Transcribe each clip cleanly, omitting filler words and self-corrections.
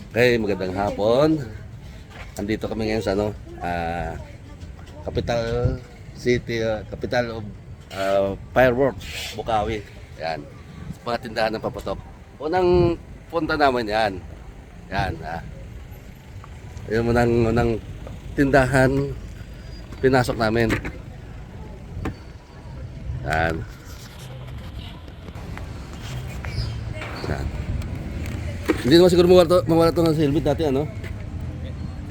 Okay, magandang hapon. Andito kami ngayon sa capital city, capital of fireworks, Bukawi. Yan. Sa mga tindahan ng paputok. Unang punta naman yan. Yan. Yung unang tindahan pinasok namin. Yan. Yan. Hindi naman siguro mawala to ng helmet dati, ano?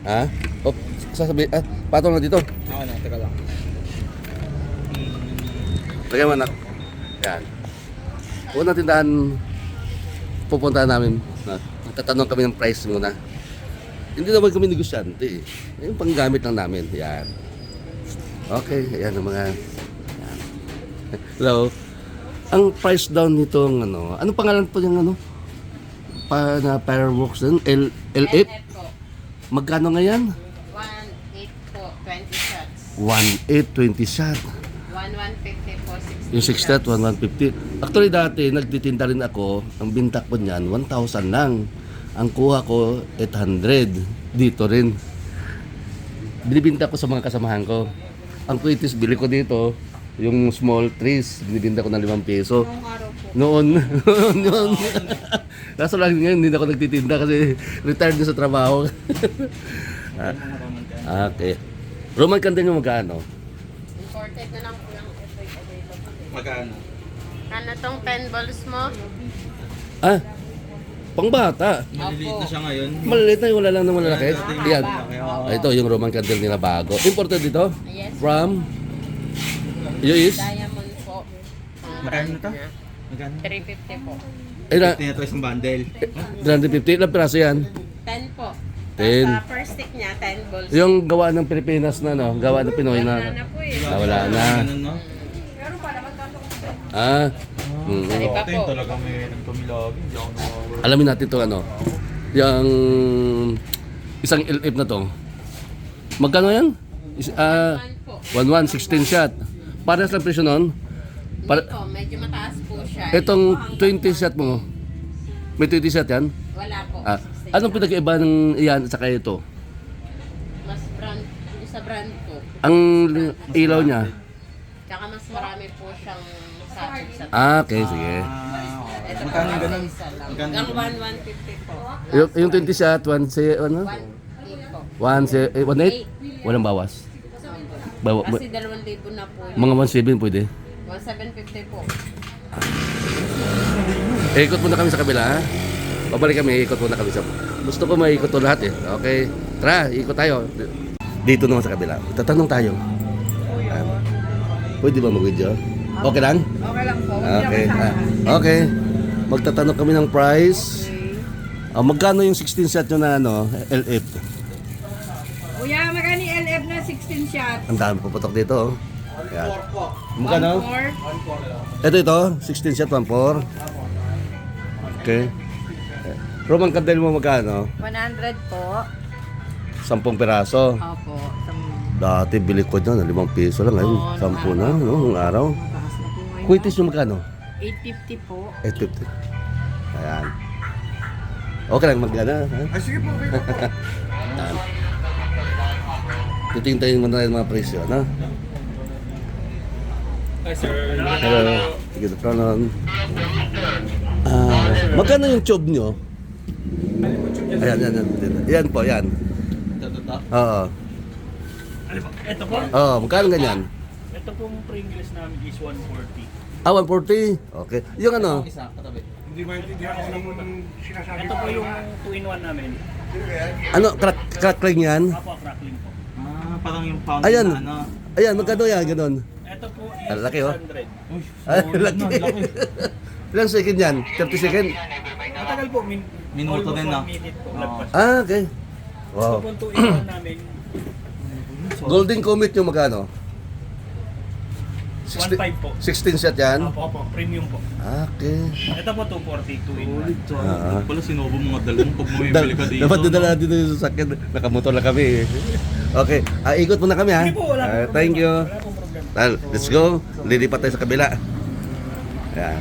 Ha? O, sasabi, patong na dito. Oo na, teka lang. Lagyan mo na. Yan. Unang tindahan pupuntahan namin. Tatanong kami ng price muna. Hindi naman kami negosyante eh. Yung panggamit lang namin. Yan. Okay, ayan ang mga... Yan. Hello. Ang price down nitong anong pangalan po yung na fireworks din? LF? po. Magkano ngayon? 1.8 po, 20 shots. 1.8, 20 shot. 1.150 po, 60 Yung 6 shot, 1.150. Actually dati, nagtitinda rin ako. Ang bintak ko niyan, 1,000 lang. Ang kuha ko, 800. Dito rin. Binibinta ko sa mga kasamahan ko. Ang kwitis, bili ko dito. Yung small trees, binibinta ko ng 5 piso. Noong araw po. Noon. Noon. Kaso lang ngayon, hindi na ako nagtitinda kasi retired na sa trabaho. Okay. Roman candle yung magkano? Imported na lang po yung available. Magkano? Ano tong 10 balls mo? Pangbata. Maliliit na siya ngayon. Maliliit na yung wala lang ng malalaki. Yan. Oo. Ito yung Roman candle nila bago. Imported dito? Yes. From? US? Diamond po. Magkano na to? Niya. Magkano? 350 po. Ilan? Ito isang bundle. 350. Ilang piraso yan? 10 po. 10. Sa first stick niya, 10 balls. Yung gawa ng Pilipinas na, gawa ng Pinoy Wala na. na po eh. Wala na. Ganun, no? Sa iba po. Talaga may nagpamilagi. Hindi ako nawawala. Alamin natin to yung isang LF na to. Magkano yan? 1 po. 1,1, 16 shot. Parehas lang presyo nun. Hindi po, medyo mataas po siya. Itong 20 shot mo, may 20 shot yan? Wala po. Ah, 16. anong pinag-iba ng iyan at saka ito? Mas brand, yung sa brand po. Ang ilaw niya? Tsaka mas marami po siyang sabi sa Okay, sige. Ito po Magkano kasi ganun? isa lang. Magkano Hanggang 150 po. Yung 20 shot, 1 say, 1.8 po. 1 say, 1.8? Walang bawas. Kasi 2,000 na po. Mga 1.7 pwede. 1,750 po. Ikot muna kami sa kabila, ha? Pabalik kami, ikot muna kami sa... Gusto ko maikot to lahat, eh. Okay? Tara, ikot tayo. Dito naman sa kabila. Tatanong tayo. Pwede ba mag-video? Okay lang? Okay lang po. Okay. Okay. Magtatanong kami ng price. Magkano yung 16 shot nyo na LF? Kuya, magkano yung LF na 16 shots? Ang dami puputok dito, oh. Yan. Magkano? 1.4. Ito, 16 shot, 1.4. Okay. Roman candle mo magkano? 100 po. 10 piraso. Opo. Dati bili ko dyan, 5 piso lang. Ngayon, 10 na, no? Nung araw. Mataas na po ngayon. Kuitis yung magkano? 850 po. 850. Ayan. Okay lang magkano, ha? Ay, sige po. Ayan. Titintayin mo na yung mga presyo, no? Hi, sir. Hello. Sige, Pronon. Magkano yung tube nyo? Ayan. Yan po, yan. Ito. Oo. Ito po, Oo, magkano ganyan? ito pong Pringles namin is 140. 140. Okay. Yung Isa, katabi. Ito po yung 2-in-1 namin. crackling yan? Apo, crackling po. Parang yung pound Ayan. na ano. Ayan, magkano yan, ganun? Ito po is Ang laki, oh. 600. Uy, Ay, laki. laki. Ilang second yan? 30 second? Matagal po, Minuto almost din, no? 1 minute po. Oo. Lagpas. Okay. Ito Wow. po 2-in-1 namin, Golden Comet yung magkano? 1.5 po. 16 shot yan? Apo, premium po. Okay. Ito po 240, 2-in-1. Pala sinubo mga dalawang pag bumibili ka dito. Dapat dinala dito yung sasakyan. Nakamotor lang kami. Okay. Ikot muna kami, ha? Sige po, wala pong Thank you. Wala pong problema. Let's go. Lilipat tayo sa kabila. Ayan.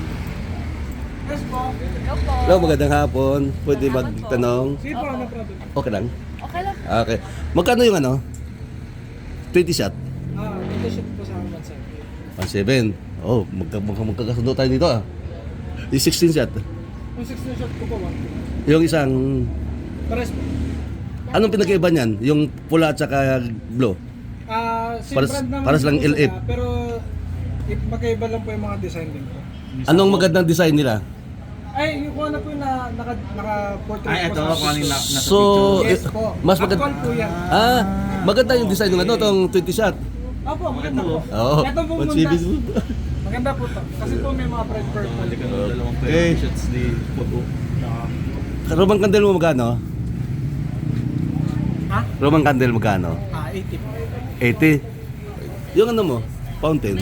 Yes po. Hello, magandang hapon. Pwede magtanong? Sige po, no problem. Okay lang? Okay lang. Okay. Magkano yung ano? 20 shot? Ito shoot po sa akin, 1.7. Oh, magkakasundo tayo dito ah. Yung 16 shot. Yung 16 shot ko po, 1. Yung isang... Pares po. Anong pinag-iba niyan? Yung pula at saka blue? Same Pares- brand naman pares lang po sila, LF. pero magkaiba lang po yung mga design din po. Anong magandang design nila? Ay, yung kung ano po yung naka-portrait Ay, ito, po kung ano yung nasa So, Yes po. mas maganda... Actual po yan. Maganda yung design ng ano, tong 20 shot. Opo, maganda po. Oo. Ito po What's muntas. ibig mo? Maganda po to. Kasi po may mga bright purple. Balik ka ng dalawang Okay. shots di photo. Roman candle mo magkano? Ha? Roman candle magkano? 80 po. 80. Yung ano mo? Fountain.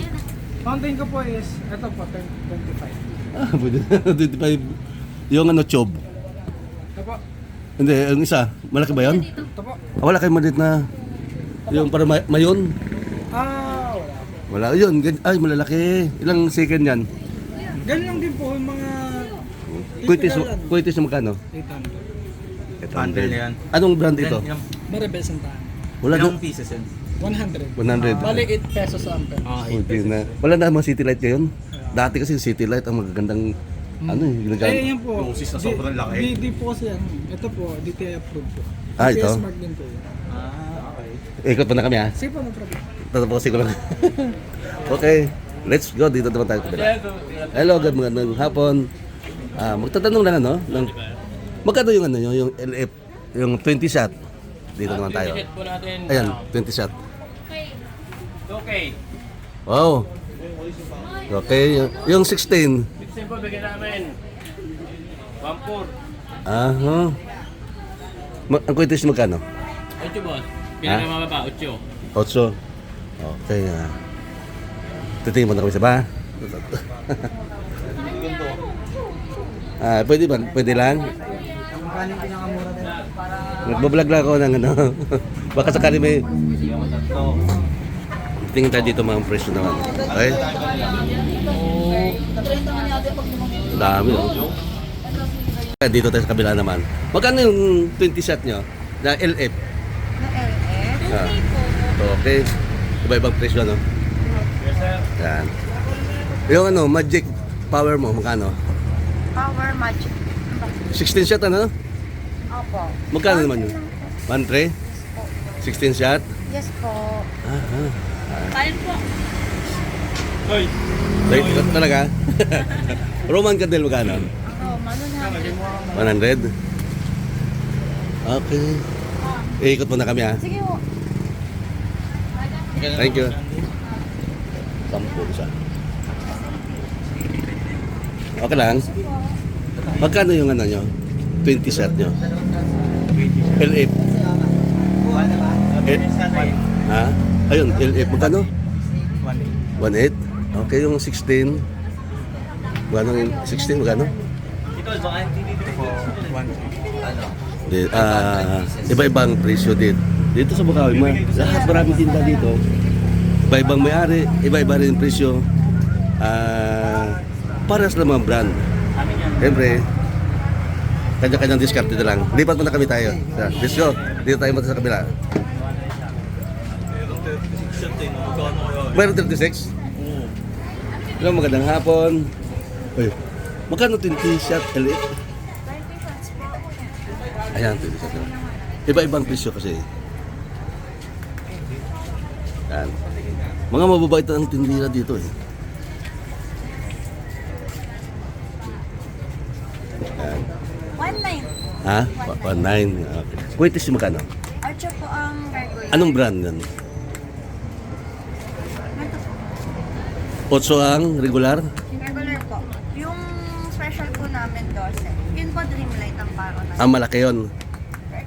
Fountain ko po is, ito po, 25. Pwede. 25. Yung ano, chob. Ito po. Hindi, yung isa. Malaki ba yun? Ito po. Wala kayong maliit na... Yung para mayon? Wala. Wala. Yun. Ay, malalaki. Ilang second yan? Ganun lang din po yung mga... Kuitis na magkano? 800. Candle yan. Anong brand ito? Maribel Santahan. Wala Ilang na. pieces yan? 100. 100. Bali 8 pesos sa ampere. Puti na. Wala na mga city light ngayon. Dati kasi yung city light ang magagandang ano ginagamit. Yan po. Dosis na sobrang laki. Di po kasi yan. Ito po, DTI approved po. Ah, ito? DTI Smart din po yan. Okay. Ikot pa na kami ha. Sige po, no problem. Tatapusin ko lang. Okay. Let's go. Dito naman tayo kabila. Hello, good magandang hapon. Magtatanong lang ano, ng magkano yung ano yung LF, yung 20 shot. Dito naman tayo. Ayan, 20 shot. Okay. Wow. Okay, yung 16. 16 po, bigyan namin. 1-4. Aha. Ang kwentes magkano? 8 boss. Pinakamababa, 8. 8. Okay. Titingin mo na kami sa ba? Pwede ba? Pwede lang? Nagbablog lang ako ng ano. Baka sakali may... Tingin tayo dito mga presyo naman. Okay? Ang dami oh. Dito tayo sa kabila naman. Magkano yung 20 shot nyo? Na LF? Na LF? Ah. Okay. Iba-ibang presyo no? Yes, sir. Yan. Yung ano, magic power mo, magkano? Power Magic. 16 shot ano? Opo. Magkano naman yun? 1.3? 16 shot? Yes po. Kain po. Hoy. Right, talaga? Roman candle magkano? Ano, 100? Okay. Ikot mo na kami ha. Sige po. Thank you. 10 isa. Okay lang. Magkano yung ano nyo? 20 shot nyo? LF. Ha? Ayun, LF. Magkano? 1.8. Okay, yung 16. Magkano yung 16? Magkano? Iba-ibang presyo dito. Dito sa Bukawi, lahat maraming tinda dito. Iba-ibang may-ari, iba-iba rin presyo. Paras lang mga brand. Siyempre, kanya-kanyang discount dito lang. Lipat muna kami tayo. Let's go. Dito tayo muna sa kabila. Meron 36? Hello, magandang hapon. Uy, magkano 20 shot LF? Ayan, 20 shot. Iba-ibang presyo kasi. Yan. Mga mababait ang tindira dito eh. Yan. 1.9. Ha? 1.9. Okay. Kuwaitis yung magkano? 8 po ang regular. Anong brand yan? 8 ang regular? Regular po. Yung special po namin 12. Yun po Dreamlight ang paro na. Ah, malaki yun.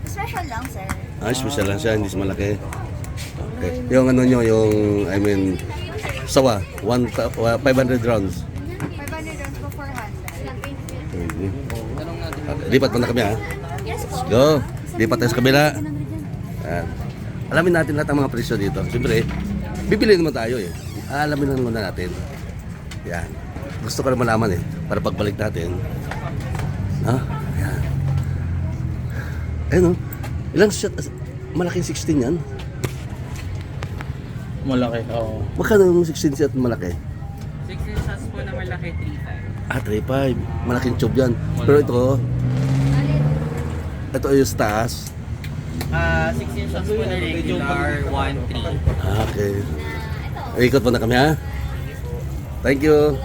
Special lang, sir. Ah, special lang siya, hindi siya malaki. Okay. Yung ano nyo, yung, I mean, sawa, 500 rounds. 500 rounds po 400. Okay. Lipat mo na kami ha. Yes po. Go. Lipat tayo sa kabila. Yan. Alamin natin lahat ng mga presyo dito. Siyempre, bibili naman tayo eh. Alamin lang muna natin. Yan. gusto ko na malaman eh, para pagbalik natin. Ha? Ayan. Ayun, oh. Ilang shot? Malaking 16 yan. Malaki, oo. Magkano yung 16 shot malaki? 16 shots po na malaki, 3.5. 3.5. Malaking tube yan. Pero ito yung taas. 16 shots po na regular, 1.3. Okay. Ikot po na kami ha. Thank you.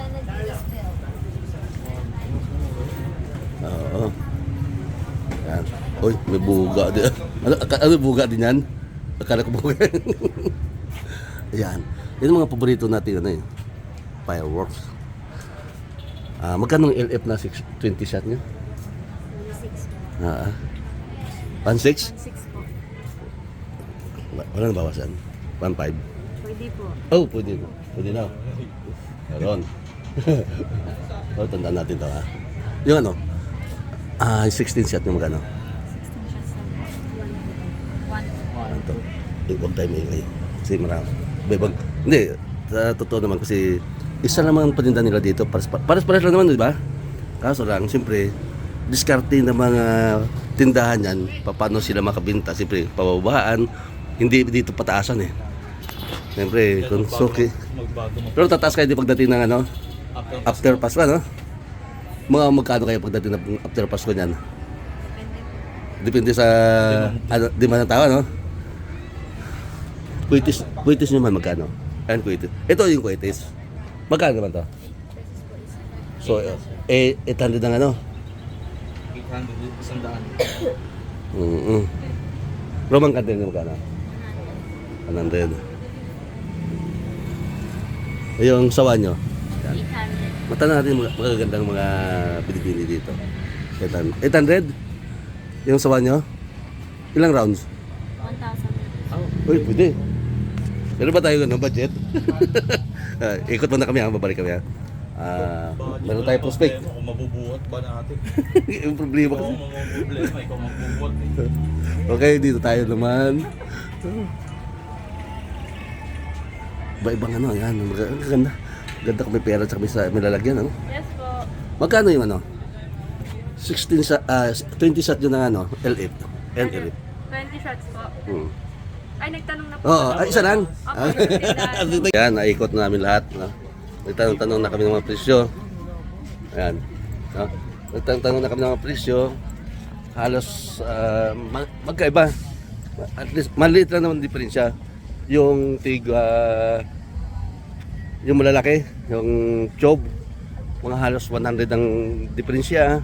Oo. Yan. Uy, may buga din. Ano buga din yan? Akala ko buga. Ayan. Yan ang mga paborito natin ano eh. Fireworks. Magkano ang LF na 20 shot niya? 1.6. 1.6 po. Wala na bawasan? 1.5? Pwede po. Oh, pwede na. Pwede na. Meron. Oh, tandaan natin to ha. Yung ano? 16 shot yung magkano? 1. to. Huwag tayo may kasi marami. Bebag. Hindi. Sa totoo naman kasi isa naman ang paninda nila dito. Paras lang naman, di ba? Kaso lang, siyempre, diskarte ng mga tindahan yan, paano sila makabinta. Siyempre, pababaan, hindi dito pataasan eh. Siyempre, kung suki. Pero tataas kayo di pagdating ng ano? After Pasko, no? Mga magkano kayo pagdating ng after Pasko niyan? Depende sa demand ng tao, no? Kuitis naman magkano? Ayan, kuitis. Ito yung kuitis. Magkano naman to? So, 800 ng ano? 800, 100. Roman candle na magkano? 100. Yung sawa nyo? 800. Matanong natin magagandang mga binibili dito. 800? Yung sawa nyo? Ilang rounds? 1,000. Uy, pwede. Meron ba tayo ng budget? Ikot muna kami ha, babalik kami ha. Meron tayo prospect. Kung mabubuhat ba natin? Yung problema kasi. Kung mga problema, ikaw magbubuhat eh. Okay, dito tayo naman. Iba-ibang ano, yan. Ang ganda. Ganda kung may pera at may lalagyan, ano? Yes po. Magkano yung ano? 16 sa 20 shot yun ng ano, LF. NLF. 20 shots po. Ay, nagtanong na po. Oo, isa lang. Opo, Yan, naikot na namin lahat. No? Nagtanong na kami ng mga presyo. Ayan. No? Nagtanong na kami ng mga presyo. Halos magkaiba. At least, maliit lang naman diferensya. Yung yung malalaki, yung chob, mga halos 100 ang diferensya.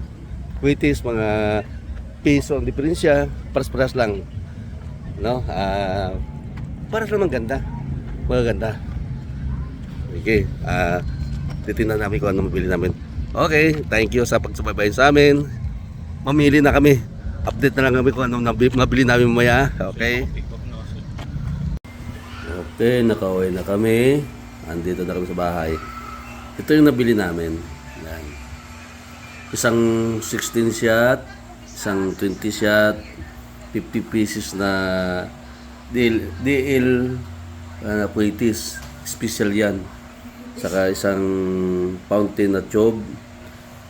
Kuitis, mga piso ang diferensya. Paras-paras lang. No? Para naman ganda. Magaganda. Okay. Titingnan namin kung ano mabili namin. Okay. Thank you sa pagsubaybayan sa amin. Mamili na kami. Update na lang kami kung anong mabili namin mamaya. Okay. Okay. Nakauwi na kami. Andito na kami sa bahay. Ito yung nabili namin. Yan. Isang 16 shot. Isang 20 shot. 50 pieces na DL Kuitis. Special yan. Saka isang fountain na chob.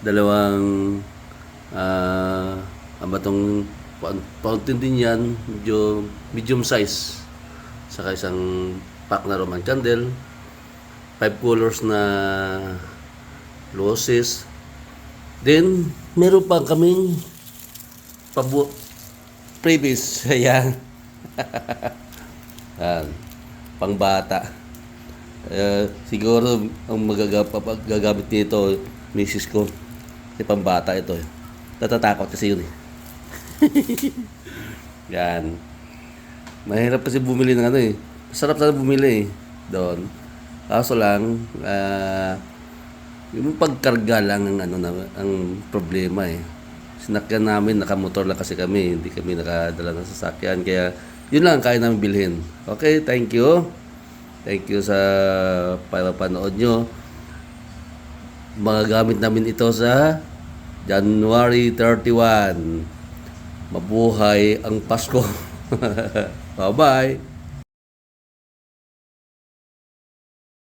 Dalawang batong fountain din yan. Medyo medium size. Saka isang pack na Roman candle. 5 colors na roses. Then, meron pa kaming previous. Ayan. Pangbata. Siguro ang magagamit nito misis ko. Kasi pambata ito. Natatakot kasi yun eh. Yan. Mahirap kasi bumili ng ano eh. Masarap sana bumili eh. Doon. Kaso lang, yung pagkarga lang ang, ang problema eh. Sinakyan namin, nakamotor lang kasi kami. Hindi kami nakadala ng sasakyan. Kaya yun lang ang kaya namin bilhin. Okay, thank you. Thank you sa panood nyo. Magagamit namin ito sa January 31. Mabuhay ang Pasko. Bye-bye.